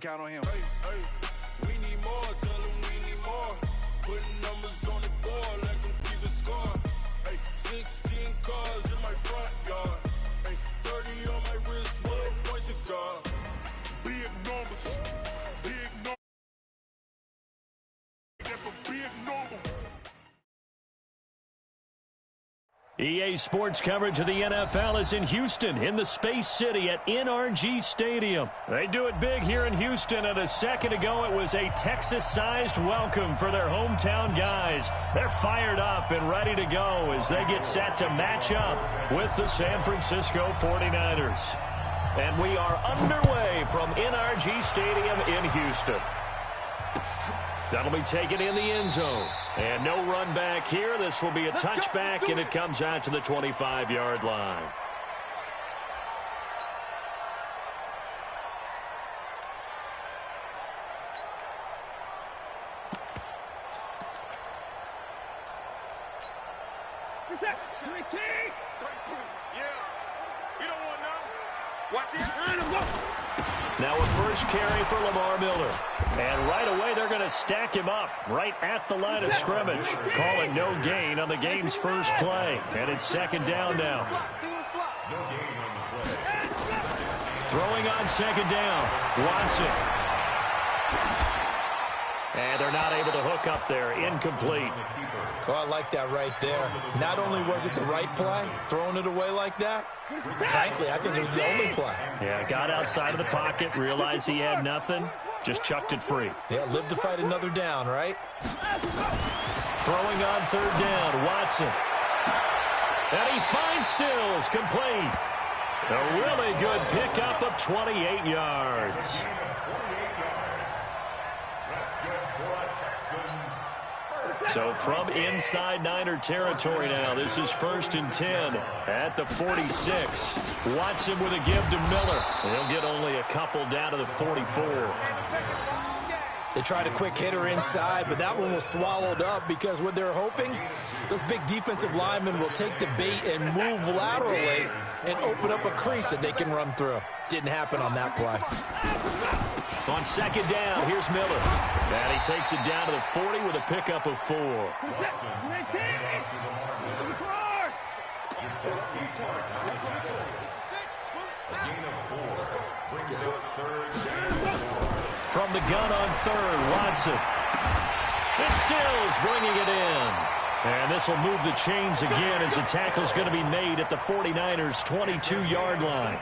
count on him. Hey, we need more, tell them we need more. Putting numbers on the board, let them keep the score. Hey, 16 cars in my front yard. Hey, 30 on my wrist, one point to guard. Big numbers, big numbers. That's a big number. EA Sports coverage of the NFL is in Houston, in the Space City at NRG Stadium. They do it big here in Houston, and a second ago it was a Texas-sized welcome for their hometown guys. They're fired up and ready to go as they get set to match up with the San Francisco 49ers. And we are underway from NRG Stadium in Houston. That'll be taken in the end zone. And no run back here. This will be a touchback, and it comes out to the 25-yard line. Now a first carry for Lamar Miller. And right away they're going to stack him up right at the line of scrimmage. Calling no gain on the game's first play. And it's second down now. Throwing on second down. Watson. And they're not able to hook up there. Incomplete. Oh, I like that right there. Not only was it the right play, throwing it away like that, frankly, I think it was the only play. Yeah, got outside of the pocket, realized he had nothing, just chucked it free. Yeah, live to fight another down, right? Throwing on third down, Watson. And he finds Stills, complete. A really good pickup of 28 yards. So from inside Niner territory now, this is 1st and 10 at the 46. Watson with a give to Miller. He'll get only a couple down to the 44. They tried a quick hitter inside, but that one was swallowed up because what they're hoping, those big defensive linemen will take the bait and move laterally and open up a crease that they can run through. Didn't happen on that play. On second down, here's Miller. And he takes it down to the 40 with a pickup of 4. From the gun on third, Watson. It's Stills bringing it in. And this will move the chains again as the tackle's going to be made at the 49ers' 22-yard line.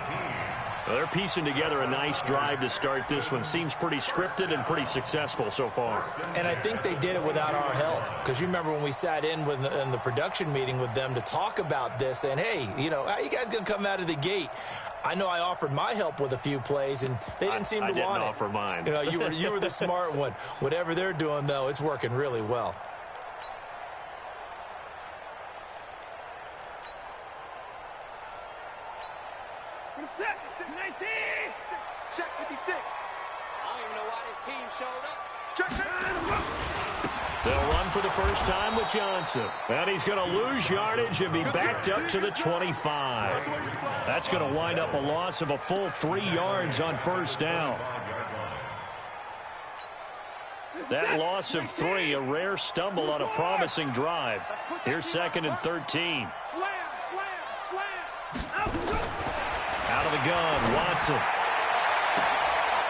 Well, they're piecing together a nice drive to start this one. Seems pretty scripted and pretty successful so far. And I think they did it without our help. Because you remember when we sat in the production meeting with them to talk about this, and hey, you know, how you guys going to come out of the gate? I know I offered my help with a few plays, and they didn't seem to want it. I didn't offer mine. You know, you were the smart one. Whatever they're doing, though, it's working really well. Check 56. I don't even know why this team showed up. Check 56. They'll run for the first time with Johnson. And he's going to lose yardage and be backed up to the 25. That's going to wind up a loss of a full 3 yards on first down. That loss of 3, a rare stumble on a promising drive. Here's 2nd and 13. Out of the gun, Watson.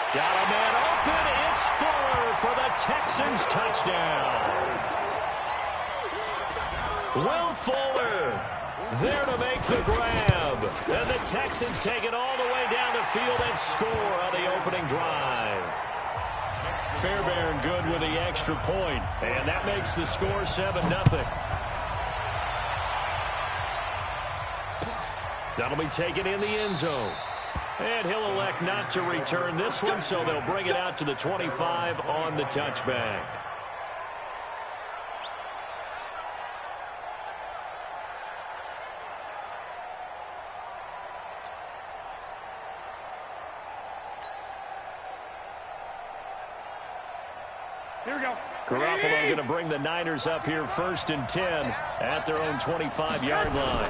Got a man open. It's Fuller for the Texans touchdown. Will Fuller there to make the grab. And the Texans take it all the way down the field and score on the opening drive. Fairbairn good with the extra point. And that makes the score 7-0. That'll be taken in the end zone. And he'll elect not to return this one, so they'll bring it out to the 25 on the touchback. Here we go. Garoppolo going to bring the Niners up here 1st and 10 at their own 25-yard line.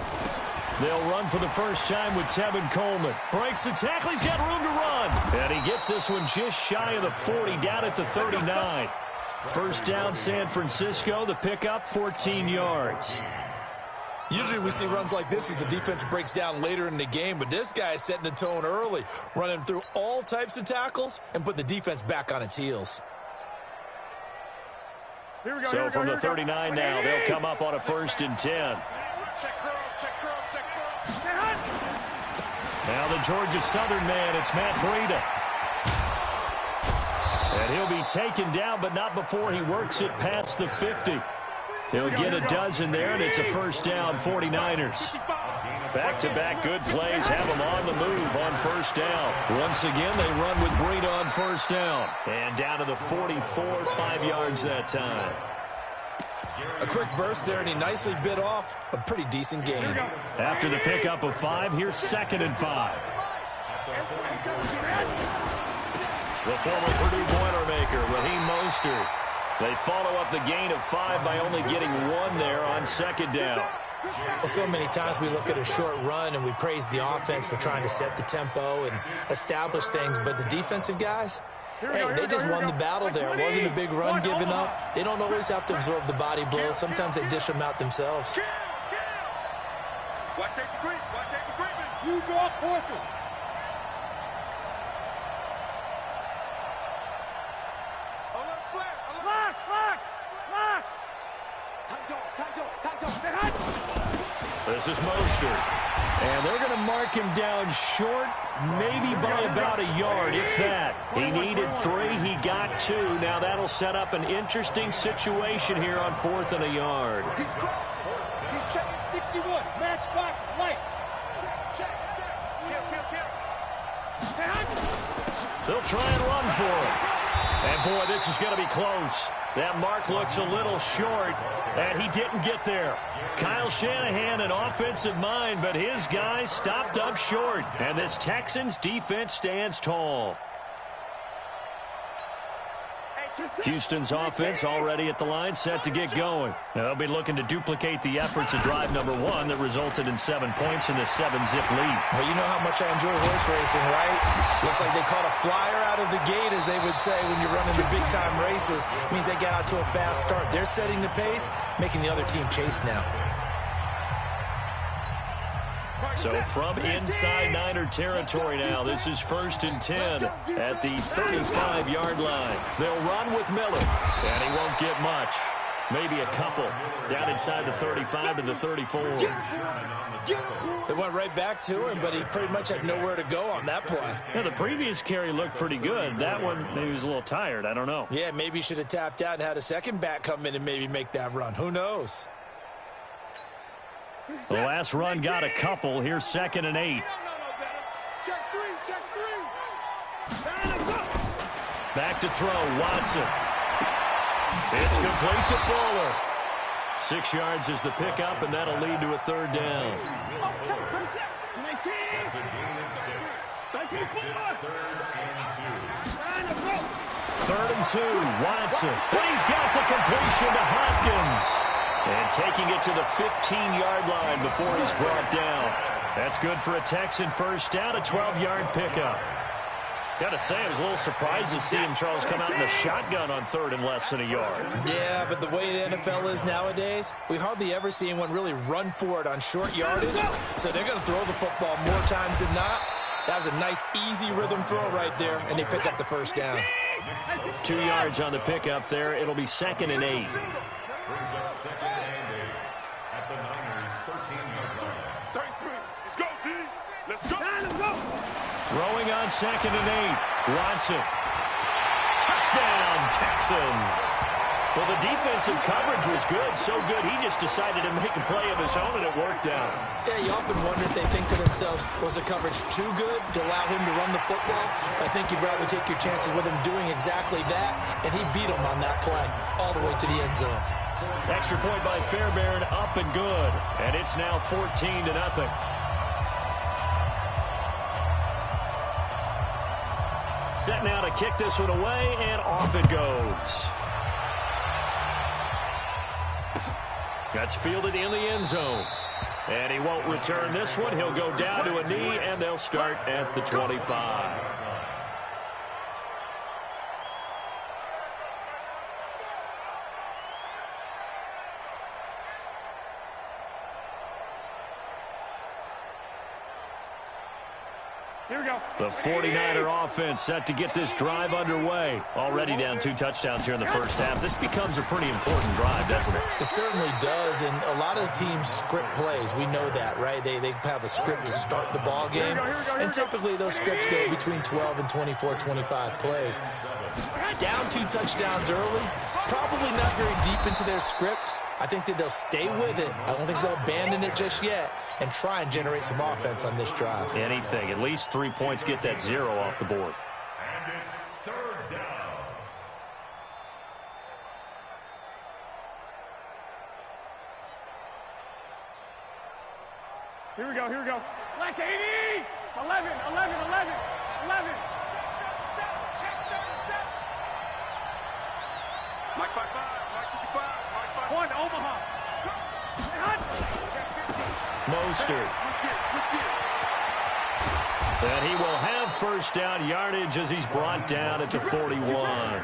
They'll run for the first time with Tevin Coleman. Breaks the tackle. He's got room to run. And he gets this one just shy of the 40, down at the 39. First down, San Francisco. The pickup, 14 yards. Usually we see runs like this as the defense breaks down later in the game, but this guy is setting the tone early, running through all types of tackles and putting the defense back on its heels. So from the 39 now, they'll come up on a 1st and 10. Now the Georgia Southern man, it's Matt Breida. And he'll be taken down, but not before he works it past the 50. He'll get a dozen there, and it's a first down, 49ers. Back-to-back good plays have them on the move on first down. Once again, they run with Breida on first down. And down to the 44, 5 yards that time. A quick burst there, and he nicely bit off a pretty decent gain. After the pickup of 5, here's 2nd and 5. The former Purdue Boilermaker, Raheem Mostert. They follow up the gain of 5 by only getting 1 there on 2nd down. Well, so many times we look at a short run and we praise the offense for trying to set the tempo and establish things, but the defensive guys, hey, they just won the battle there. It wasn't a big run given up. They don't always have to absorb the body blows. Sometimes they dish them out themselves. Watch safety creep. Watch safety creeping. You draw corporate. This is Mostert. And they're going to mark him down short, maybe by about a yard, if that. He needed 3. He got 2. Now that'll set up an interesting situation here on 4th and a yard. He's crossing. He's checking 61. Matchbox light. Check. Kill. They'll try and run for him. And, boy, this is going to be close. That mark looks a little short, and he didn't get there. Kyle Shanahan, an offensive mind, but his guys stopped up short. And this Texans defense stands tall. Houston's offense already at the line, set to get going. They'll be looking to duplicate the efforts of drive number 1 that resulted in 7 points in the 7-zip lead. Well, you know how much I enjoy horse racing, right? Looks like they caught a flyer out of the gate, as they would say, when you're running the big-time races. Means they get out to a fast start. They're setting the pace, making the other team chase now. So from inside Niner territory now, this is 1st and 10 at the 35-yard line. They'll run with Miller, and he won't get much. Maybe a couple. Down inside the 35 to the 34. They went right back to him, but he pretty much had nowhere to go on that play. Yeah, the previous carry looked pretty good. That one, maybe he was a little tired. I don't know. Yeah, maybe he should have tapped out and had a second back come in and maybe make that run. Who knows? The last run got a couple. Here's 2nd and 8. Check 3. Back to throw, Watson. It's complete to Fuller. 6 yards is the pickup, and that'll lead to a 3rd down. 3rd and 2, Watson. But he's got the completion to Hopkins. And taking it to the 15-yard line before he's brought down. That's good for a Texan first down, a 12-yard pickup. Got to say, I was a little surprised to see him, Charles, come out in a shotgun on 3rd and less than a yard. Yeah, but the way the NFL is nowadays, we hardly ever see anyone really run for it on short yardage. So they're going to throw the football more times than not. That was a nice, easy rhythm throw right there, and they pick up the first down. 2 yards on the pickup there. It'll be 2nd and 8. Brings up 2nd and 8 at the Niners' 13-yard line. 33. Let's go, D. Let's go. Throwing on 2nd and 8. Watson. Touchdown, Texans. Well, the defensive coverage was good, so good he just decided to make a play of his own, and it worked out. Yeah, you often wonder if they think to themselves, was the coverage too good to allow him to run the football? I think you'd rather take your chances with him doing exactly that, and he beat him on that play all the way to the end zone. Extra point by Fairbairn, up and good. And it's now 14-0. Set now to kick this one away, and off it goes. That's fielded in the end zone. And he won't return this one. He'll go down to a knee, and they'll start at the 25. Here we go. The 49er offense set to get this drive underway. Already down 2 touchdowns here in the first half. This becomes a pretty important drive, doesn't it? It certainly does, and a lot of teams script plays. We know that, right? They have a script to start the ball game, and typically those scripts go between 12 and 24, 25 plays. Down 2 touchdowns early, probably not very deep into their script. I think that they'll stay with it. I don't think they'll abandon it just yet and try and generate some offense on this drive. Anything. At least 3 points, get that 0 off the board. And it's third down. Here we go, here we go. Black 80! 11, 11, 11, 11. Mike 55, Mike 55, Mike 55. One, Omaha. Mostert. And he will have first down yardage as he's brought down at the 41.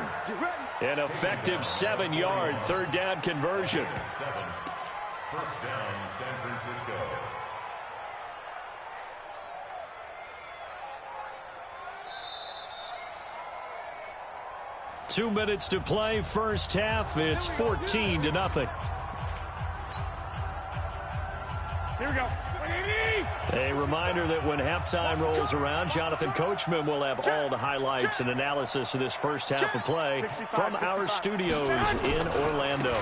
An effective 7-yard third down conversion. First down, San Francisco. Two minutes to play, first half. It's 14-0. Here we go. A reminder that when halftime rolls around, Jonathan Coachman will have all the highlights and analysis of this first half of play from our studios in Orlando.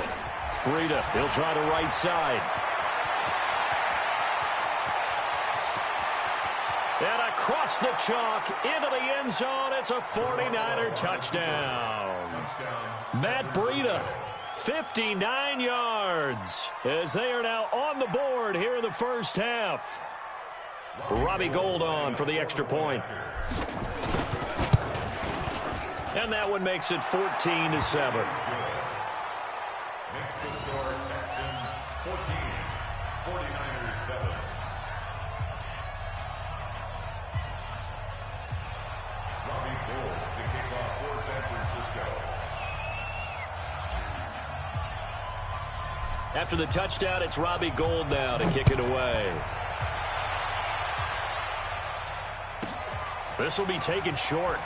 Breida, he'll try the right side. And across the chalk into the end zone, it's a 49er touchdown. Matt Breida, 59 yards, as they are now on the board here in the first half. Robbie Gould on for the extra point. And that one makes it 14-7. Next to score, Texans 14, 49ers 7. Robbie Gould to kick off for San Francisco. After the touchdown, it's Robbie Gould now to kick it away. This will be taken short.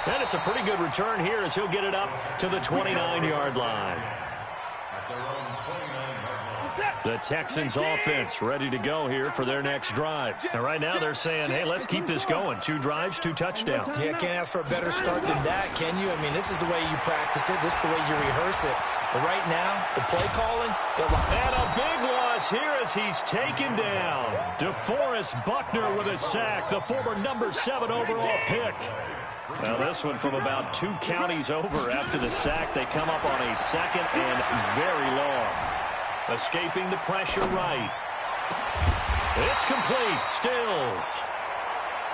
And it's a pretty good return here as he'll get it up to the 29-yard line. At their own 29-yard line. The Texans offense ready to go here for their next drive. And right now they're saying, hey, let's keep this going. 2 drives, 2 touchdowns. Yeah, can't ask for a better start than that, can you? I mean, this is the way you practice it. This is the way you rehearse it. But right now, the play calling, and a big loss here as he's taken down. DeForest Buckner with a sack, the former number 7 overall pick. Now this one from about 2 counties over after the sack. They come up on a second and very long. Escaping the pressure right. It's complete. Stills.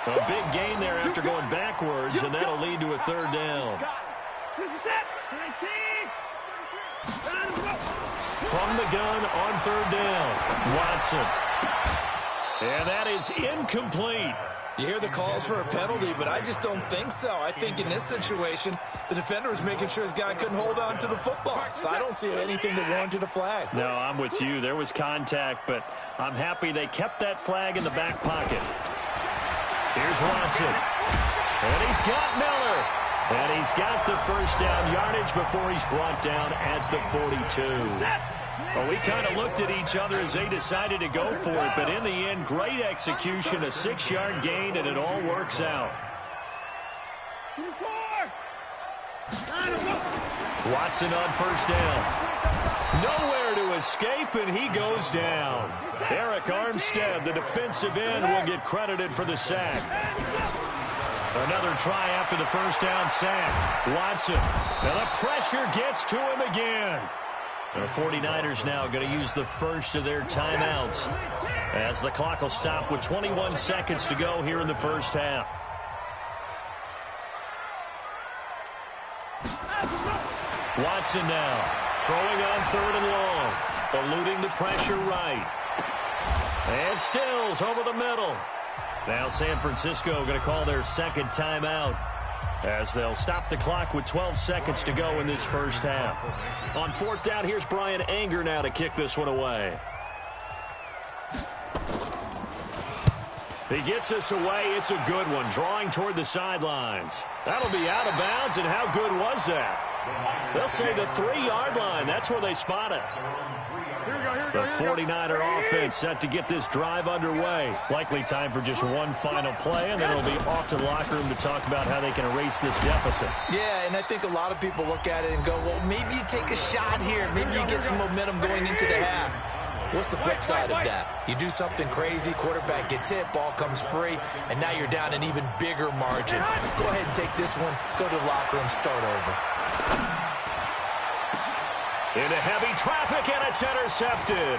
A big gain there after going backwards, and that'll lead to a third down. From the gun on third down, Watson. And that is incomplete. You hear the calls for a penalty, but I just don't think so. I think in this situation, the defender was making sure his guy couldn't hold on to the football. So I don't see anything that warranted a flag. No, I'm with you. There was contact, but I'm happy they kept that flag in the back pocket. Here's Watson. And he's got Miller. And he's got the first down yardage before he's brought down at the 42. Well, we kind of looked at each other as they decided to go for it, but in the end, great execution, a 6-yard gain, and it all works out. Watson on first down. Nowhere to escape, and he goes down. Eric Armstead, the defensive end, will get credited for the sack. Another try after the first down sack. Watson. And the pressure gets to him again. The 49ers now going to use the first of their timeouts as the clock will stop with 21 seconds to go here in the first half. Watson now throwing on 3rd and long. Eluding the pressure right. And Stills over the middle. Now San Francisco going to call their second timeout as they'll stop the clock with 12 seconds to go in this first half. On 4th down, here's Brian Anger now to kick this one away. He gets us away. It's a good one, drawing toward the sidelines. That'll be out of bounds, and how good was that? They'll say the 3-yard line. That's where they spot it. The 49er offense set to get this drive underway. Likely time for just one final play, and then it'll be off to the locker room to talk about how they can erase this deficit. Yeah, and I think a lot of people look at it and go, well, maybe you take a shot here. Maybe you get some momentum going into the half. What's the flip side of that? You do something crazy, quarterback gets hit, ball comes free, and now you're down an even bigger margin. Go ahead and take this one, go to the locker room, start over. Into heavy traffic, and it's intercepted.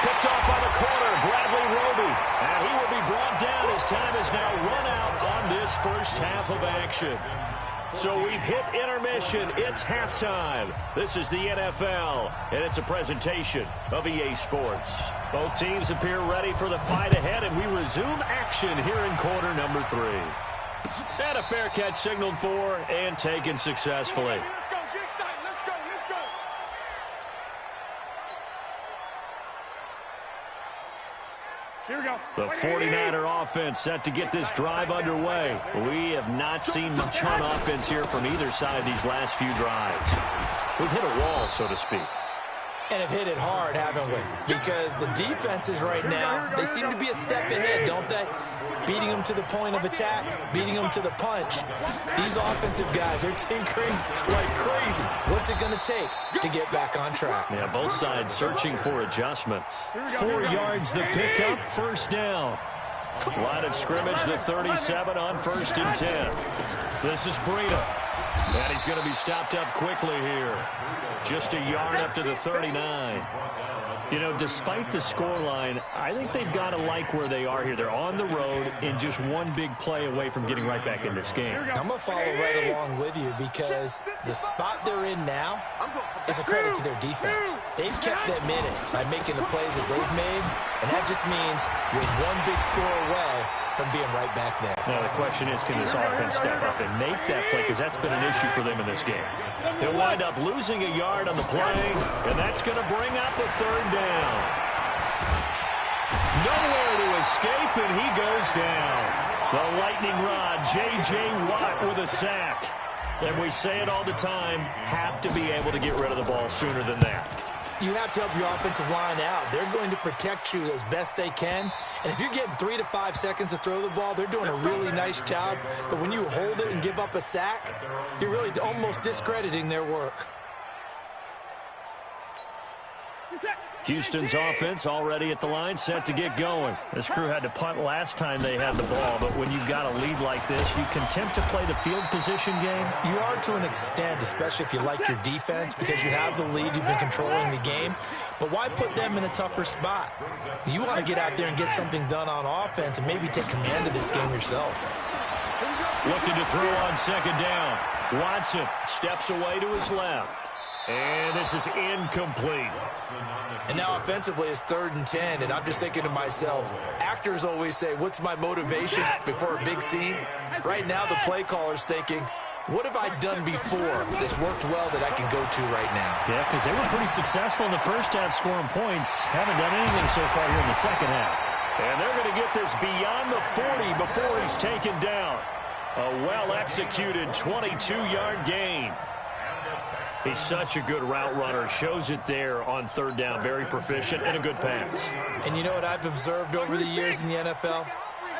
Picked off by the corner, Bradley Roby. And he will be brought down as time is now run out on this first half of action. So we've hit intermission. It's halftime. This is the NFL, and it's a presentation of EA Sports. Both teams appear ready for the fight ahead, and we resume action here in quarter number 3. And a fair catch signaled for and taken successfully. Here we go. The 49er offense set to get this drive underway. We have not seen much on offense here from either side these last few drives. We've hit a wall, so to speak. And have hit it hard, haven't we? Because the defenses right now, they seem to be a step ahead, don't they? Beating them to the point of attack, beating them to the punch. These offensive guys, they're tinkering like crazy. What's it going to take to get back on track? Yeah, both sides searching for adjustments. 4 yards the pickup, first down. Line of scrimmage, the 37 on 1st and 10. This is Breida. And he's going to be stopped up quickly here. Just a yard up to the 39. You know, despite the scoreline, I think they've got to like where they are here. They're on the road and just one big play away from getting right back in this game. I'm going to follow right along with you because the spot they're in now is a credit to their defense. They've kept them in it by making the plays that they've made, and that just means you're one big score away from being right back there. Now, the question is, can this offense step up and make that play? Because that's been an issue for them in this game. They'll wind up losing a yard on the play, and that's going to bring up the 3rd down. Nowhere to escape, and he goes down. The lightning rod, J.J. Watt with a sack. And we say it all the time, have to be able to get rid of the ball sooner than that. You have to help your offensive line out. They're going to protect you as best they can. And if you're getting 3 to 5 seconds to throw the ball, they're doing a really nice job. But when you hold it and give up a sack, you're really almost discrediting their work. Houston's offense already at the line, set to get going. This crew had to punt last time they had the ball, but when you've got a lead like this, you can tempt to play the field position game. You are to an extent, especially if you like your defense, because you have the lead, you've been controlling the game. But why put them in a tougher spot? You want to get out there and get something done on offense and maybe take command of this game yourself. Looking to throw on 2nd down. Watson steps away to his left. And this is incomplete. And now offensively it's 3rd and 10, and I'm just thinking to myself, actors always say, what's my motivation before a big scene? Right now the play caller's thinking, what have I done before that's worked well that I can go to right now? Yeah, because they were pretty successful in the first half scoring points. Haven't done anything so far here in the second half. And they're going to get this beyond the 40 before he's taken down. A well-executed 22-yard gain. He's such a good route runner. Shows it there on 3rd down. Very proficient and a good pass. And you know what I've observed over the years in the NFL?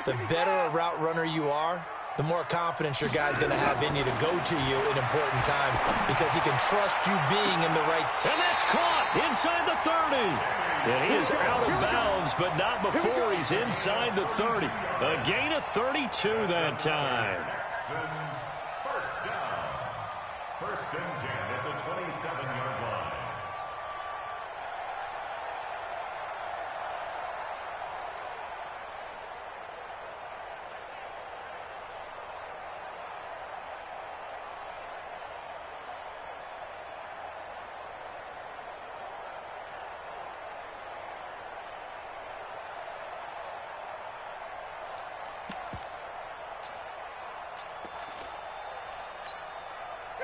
The better a route runner you are, the more confidence your guy's going to have in you to go to you in important times because he can trust you being in the right. And that's caught inside the 30. And he is out of bounds, but not before he's inside the 30. A gain of 32 that time. First down. 1st and 10 at the 27-yard line.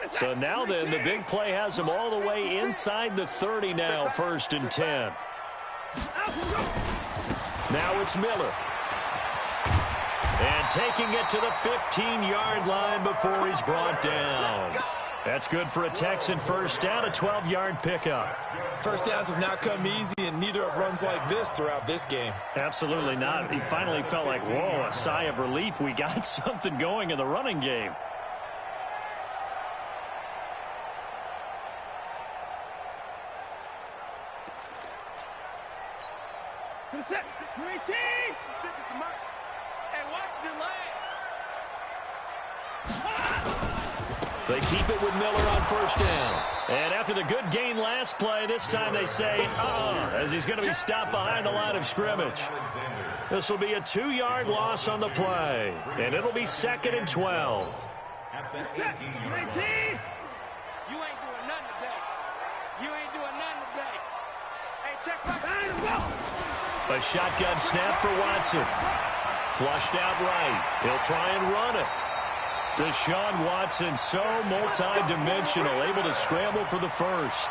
So now then, the big play has him all the way inside the 30 now, 1st and 10. Now it's Miller. And taking it to the 15-yard line before he's brought down. That's good for a Texan first down, a 12-yard pickup. First downs have not come easy, and neither have runs like this throughout this game. Absolutely not. He finally felt like, whoa, a sigh of relief. We got something going in the running game. Set. 18. Hey, watch the lane. They keep it with Miller on first down. And after the good gain last play, this time they say, as he's going to be stopped behind the line of scrimmage. This will be a 2-yard loss on the play. And it'll be 2nd and 12. Set. 19. You ain't doing nothing today. You ain't doing nothing today. Hey, check back. A shotgun snap for Watson. Flushed out right. He'll try and run it. Deshaun Watson, so multi-dimensional, able to scramble for the first.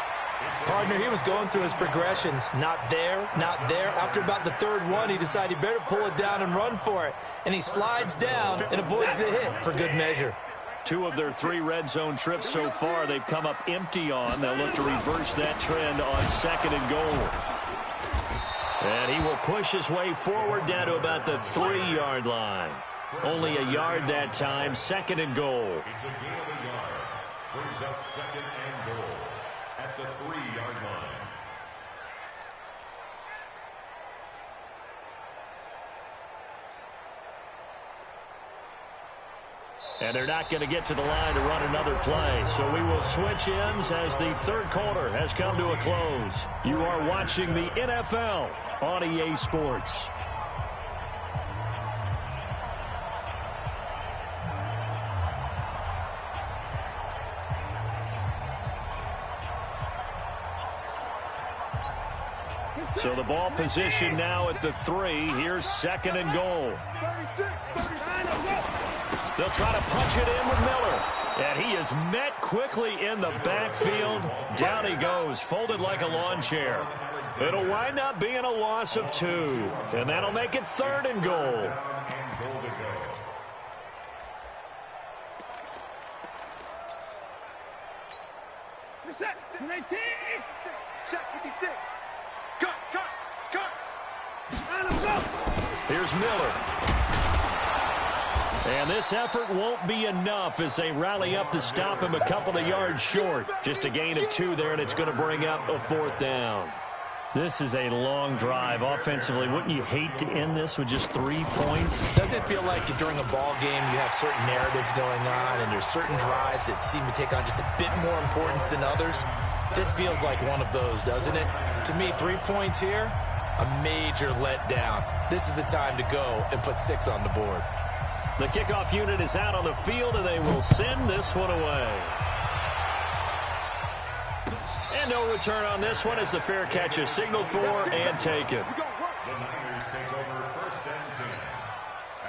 Partner, he was going through his progressions. Not there, not there. After about the 3rd one, he decided he better pull it down and run for it. And he slides down and avoids the hit for good measure. 2 of their 3 red zone trips so far, they've come up empty on. They'll look to reverse that trend on 2nd and goal. And he will push his way forward down to about the 3-yard line. Only a yard that time, 2nd and goal. It's a gain of a yard. Brings up 2nd and goal at the 3-yard line. And they're not going to get to the line to run another play. So we will switch ends as the 3rd quarter has come to a close. You are watching the NFL on EA Sports. So the ball position now at the 3. Here's 2nd and goal. 36. They'll try to punch it in with Miller. And he is met quickly in the backfield. Down he goes, folded like a lawn chair. It'll wind up being a loss of 2. And that'll make it 3rd and goal. Set. 19. Check 56. Cut. Here's Miller. And this effort won't be enough as they rally up to stop him a couple of yards short. Just a gain of 2 there, and it's going to bring up a 4th down. This is a long drive offensively. Wouldn't you hate to end this with just 3 points? Doesn't it feel like during a ball game you have certain narratives going on and there's certain drives that seem to take on just a bit more importance than others? This feels like one of those, doesn't it? To me, 3 points here, a major letdown. This is the time to go and put 6 on the board. The kickoff unit is out on the field, and they will send this one away. And no return on this one as the fair catch is signaled for and taken. The Niners take over 1st and 10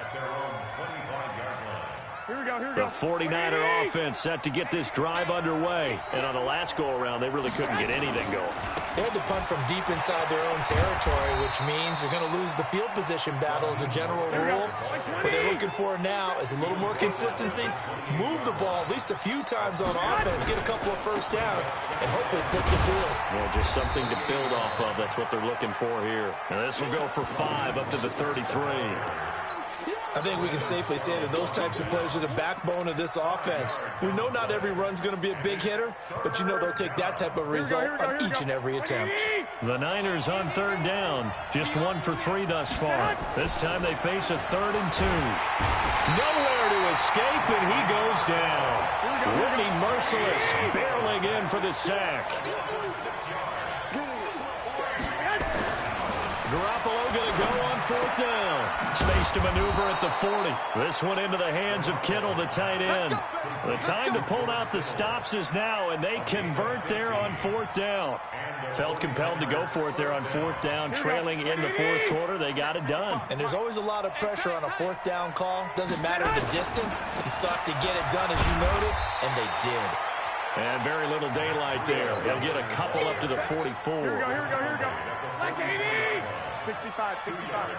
at their own 25-yard line. Here we go. The 49er offense set to get this drive underway. And on the last go-around, they really couldn't get anything going. They had to punt from deep inside their own territory, which means they're going to lose the field position battle as a general rule. What they're looking for now is a little more consistency, move the ball at least a few times on offense, get a couple of first downs, and hopefully flip the field. Yeah, just something to build off of. That's what they're looking for here. And this will go for 5 up to the 33. I think we can safely say that those types of plays are the backbone of this offense. We know not every run's going to be a big hitter, but you know they'll take that type of result on each and every attempt. The Niners on 3rd down. Just 1 for 3 thus far. This time they face a 3rd and 2. Nowhere to escape, and he goes down. Whitney Merciless barreling in for the sack. Garoppolo going to go on 4th down. Space to maneuver at the 40. This one into the hands of Kittle, the tight end. The time to pull out the stops is now, and they convert there on 4th down. Felt compelled to go for it there on 4th down, trailing in the 4th quarter. They got it done. And there's always a lot of pressure on a 4th down call. Doesn't matter the distance. You still have to get it done, as you noted, and they did. And very little daylight there. He'll get a couple up to the 44. Here we go, here we go, here we go. Like 80! 65, 65.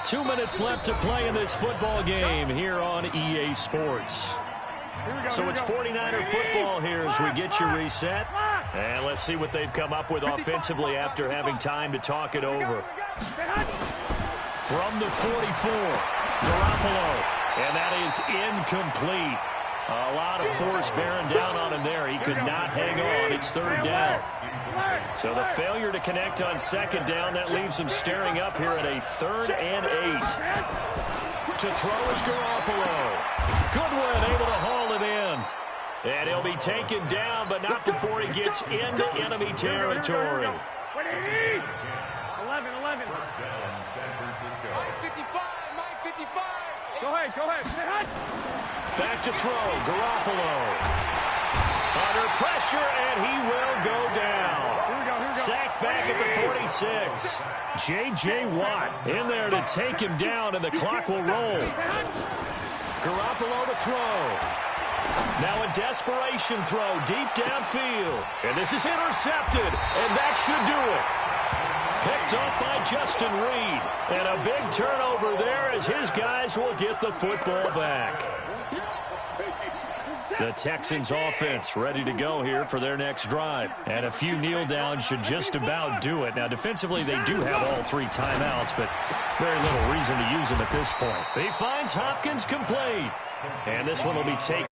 2 minutes left to play in this football game here on EA Sports. So it's 49er football here as we get you reset. And let's see what they've come up with offensively after having time to talk it over. From the 44, Garoppolo. And that is incomplete. A lot of force bearing down on him there. He could not hang on. It's third down. So the failure to connect on second down, that leaves him staring up here at a 3rd and 8. To throw is Garoppolo. Goodwin able to haul it in. And he'll be taken down, but not before he gets into enemy territory. 11, 11. First down, San Francisco. Mike 55, Mike 55. Go ahead. Back to throw, Garoppolo. Under pressure, and he will go down. Here we go. Sacked back at the 46. J.J. Watt in there to take him down, and the clock will roll. Garoppolo to throw. Now a desperation throw deep downfield. And this is intercepted, and that should do it. Picked off by Justin Reed. And a big turnover there as his guys will get the football back. The Texans offense ready to go here for their next drive. And a few kneel downs should just about do it. Now defensively they do have all 3 timeouts, but very little reason to use them at this point. He finds Hopkins complete. And this one will be taken.